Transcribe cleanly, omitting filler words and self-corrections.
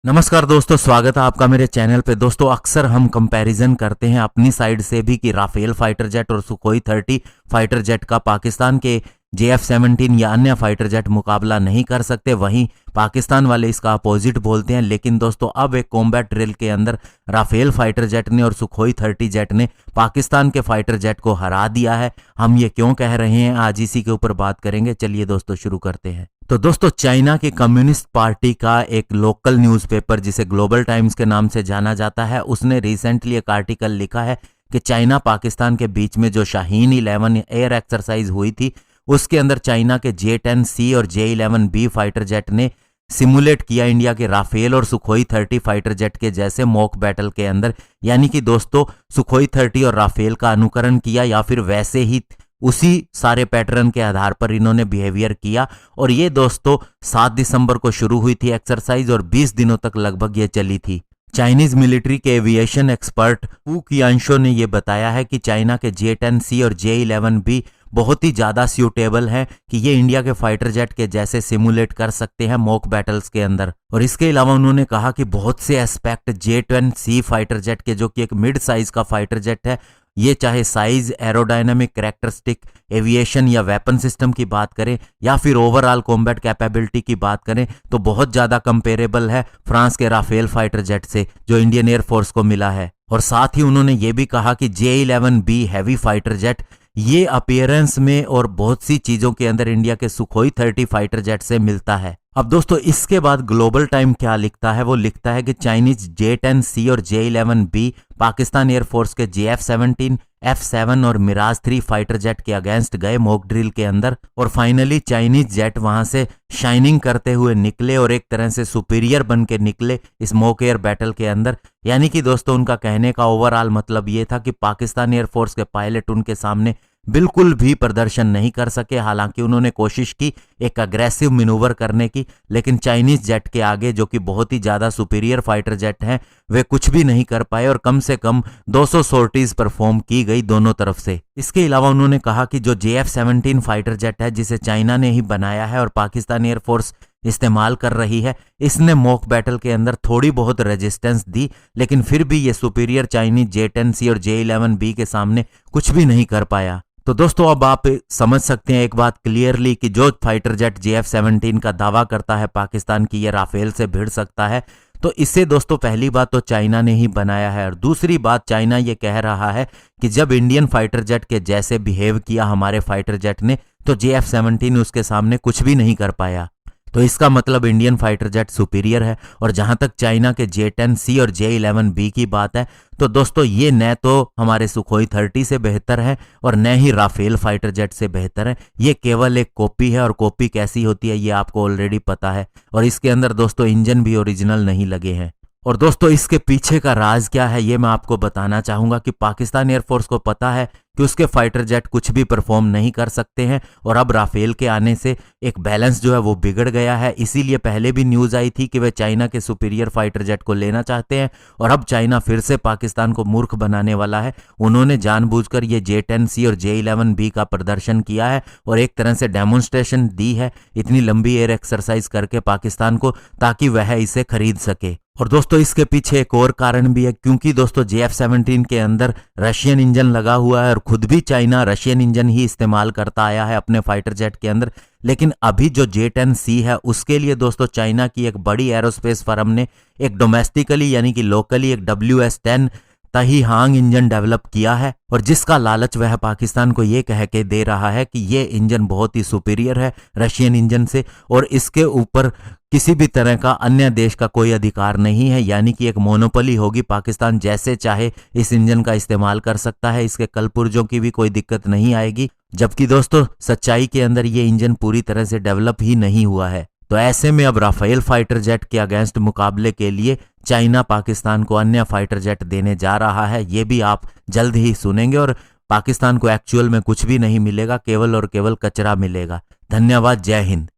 नमस्कार दोस्तों, स्वागत है आपका मेरे चैनल पे। दोस्तों, अक्सर हम कंपैरिजन करते हैं अपनी साइड से भी कि राफेल फाइटर जेट और सुखोई 30 फाइटर जेट का पाकिस्तान के JF-17 या अन्य फाइटर जेट मुकाबला नहीं कर सकते। वहीं पाकिस्तान वाले इसका अपोजिट बोलते हैं। लेकिन दोस्तों, अब एक कॉम्बैट ड्रिल के अंदर राफेल फाइटर जेट ने और सुखोई 30 जेट ने पाकिस्तान के फाइटर जेट को हरा दिया है। हम ये क्यों कह रहे हैं, आज इसी के ऊपर बात करेंगे। चलिए दोस्तों, शुरू करते हैं। तो दोस्तों, चाइना की कम्युनिस्ट पार्टी का एक लोकल न्यूज़पेपर जिसे ग्लोबल टाइम्स के नाम से जाना जाता है, उसने रिसेंटली एक आर्टिकल लिखा है कि चाइना पाकिस्तान के बीच में जो शाहीन 11 एयर एक्सरसाइज हुई थी, उसके अंदर चाइना के J-10C और J-11B फाइटर जेट ने सिमुलेट किया इंडिया के राफेल और सुखोई 30 फाइटर जेट के जैसे मॉक बैटल के अंदर। यानी कि दोस्तों, सुखोई 30 और राफेल का अनुकरण किया या फिर वैसे ही उसी सारे पैटर्न के आधार पर इन्होंने बिहेवियर किया। और ये दोस्तों 7 दिसंबर को शुरू हुई थी एक्सरसाइज और 20 दिनों तक लगभग ये चली थी। चाइनीज मिलिट्री के एविएशन एक्सपर्ट वू कियांशो ने यह बताया है कि चाइना के J-10C और J-11B बहुत ही ज़्यादा सूटेबल हैं कि ये इंडिया के फाइटर जेट के जैसे सिमुलेट कर सकते हैं मॉक बैटल्स के अंदर। और इसके अलावा उन्होंने कहा कि बहुत से एस्पेक्ट J-10C फाइटर जेट के, जो कि एक मिड साइज का फाइटर जेट है, ये चाहे साइज, एरोडायनामिक कैरेक्टरिस्टिक, एविएशन या वेपन सिस्टम की बात करें या फिर ओवरऑल कॉम्बैट कैपेबिलिटी की बात करें, तो बहुत ज़्यादा कंपेरेबल है फ्रांस के राफेल फाइटर जेट से जो इंडियन एयरफोर्स को मिला है। और साथ ही उन्होंने ये भी कहा कि J-11B हैवी फाइटर जेट ये अपीयरेंस में और बहुत सी चीज़ों के अंदर इंडिया के सुखोई 30 फाइटर जेट से मिलता है। अब दोस्तों, इसके बाद ग्लोबल टाइम क्या लिखता है, वो लिखता है कि चाइनीज J-10C और J-11B पाकिस्तान एयरफोर्स के JF-17, F-7 और मिराज 3 फाइटर जेट के अगेंस्ट गए मॉक ड्रिल के अंदर। और फाइनली चाइनीज जेट वहां से शाइनिंग करते हुए निकले और एक तरह से सुपीरियर बन के निकले इस मॉक एयर बैटल के अंदर। यानी कि दोस्तों, उनका कहने का ओवरऑल मतलब ये था कि पाकिस्तान एयरफोर्स के पायलट उनके सामने बिल्कुल भी प्रदर्शन नहीं कर सके। हालांकि उन्होंने कोशिश की एक अग्रेसिव मैनूवर करने की, लेकिन चाइनीज जेट के आगे, जो कि बहुत ही ज़्यादा सुपीरियर फाइटर जेट हैं, वे कुछ भी नहीं कर पाए और कम से कम 200 सॉर्टीज परफॉर्म की गई दोनों तरफ से। इसके अलावा उन्होंने कहा कि जो JF-17 फाइटर जेट है, जिसे चाइना ने ही बनाया है और पाकिस्तान एयरफोर्स इस्तेमाल कर रही है, इसने मॉक बैटल के अंदर थोड़ी बहुत रेजिस्टेंस दी, लेकिन फिर भी ये सुपीरियर चाइनीज J-10C और J-11B के सामने कुछ भी नहीं कर पाया। तो दोस्तों, अब आप समझ सकते हैं एक बात क्लियरली कि जो फाइटर जेट JF-17 का दावा करता है पाकिस्तान की ये राफेल से भिड़ सकता है, तो इसे दोस्तों पहली बात तो चाइना ने ही बनाया है। और दूसरी बात, चाइना ये कह रहा है कि जब इंडियन फाइटर जेट के जैसे बिहेव किया हमारे फाइटर जेट ने, तो JF-17 उसके सामने कुछ भी नहीं कर पाया। तो इसका मतलब इंडियन फाइटर जेट सुपीरियर है। और जहां तक चाइना के J-10C और J-11B की बात है, तो दोस्तों ये न तो हमारे सुखोई 30 से बेहतर है और न ही राफेल फाइटर जेट से बेहतर है। ये केवल एक कॉपी है और कॉपी कैसी होती है ये आपको ऑलरेडी पता है। और इसके अंदर दोस्तों इंजन भी ओरिजिनल नहीं लगे हैं। और दोस्तों, इसके पीछे का राज क्या है ये मैं आपको बताना चाहूंगा कि पाकिस्तान एयरफोर्स को पता है कि उसके फाइटर जेट कुछ भी परफॉर्म नहीं कर सकते हैं और अब राफेल के आने से एक बैलेंस जो है वो बिगड़ गया है। इसीलिए पहले भी न्यूज़ आई थी कि वे चाइना के सुपीरियर फाइटर जेट को लेना चाहते हैं और अब चाइना फिर से पाकिस्तान को मूर्ख बनाने वाला है। उन्होंने जानबूझकर ये J-10C और J-11B का प्रदर्शन किया है और एक तरह से डेमोन्स्ट्रेशन दी है इतनी लंबी एयर एक्सरसाइज करके पाकिस्तान को, ताकि वह इसे खरीद सके। और दोस्तों, इसके पीछे एक और कारण भी है, क्योंकि दोस्तों JF-17 के अंदर रशियन इंजन लगा हुआ है और खुद भी चाइना रशियन इंजन ही इस्तेमाल करता आया है अपने फाइटर जेट के अंदर। लेकिन अभी जो J-10C है, उसके लिए दोस्तों चाइना की एक बड़ी एरोस्पेस फर्म ने एक डोमेस्टिकली यानी कि लोकली एक WS-10 तहीहांग इंजन डेवलप किया है और जिसका लालच वह पाकिस्तान को ये कह के दे रहा है कि ये इंजन बहुत ही सुपीरियर है रशियन इंजन से और इसके ऊपर किसी भी तरह का अन्य देश का कोई अधिकार नहीं है। यानी कि एक मोनोपोली होगी, पाकिस्तान जैसे चाहे इस इंजन का इस्तेमाल कर सकता है, इसके कलपुर्जों की भी कोई दिक्कत नहीं आएगी। जबकि दोस्तों सच्चाई के अंदर ये इंजन पूरी तरह से डेवलप ही नहीं हुआ है। तो ऐसे में अब राफेल फाइटर जेट के अगेंस्ट मुकाबले के लिए चाइना पाकिस्तान को अन्य फाइटर जेट देने जा रहा है। ये भी आप जल्द ही सुनेंगे और पाकिस्तान को एक्चुअल में कुछ भी नहीं मिलेगा, केवल और केवल कचरा मिलेगा। धन्यवाद। जय हिंद।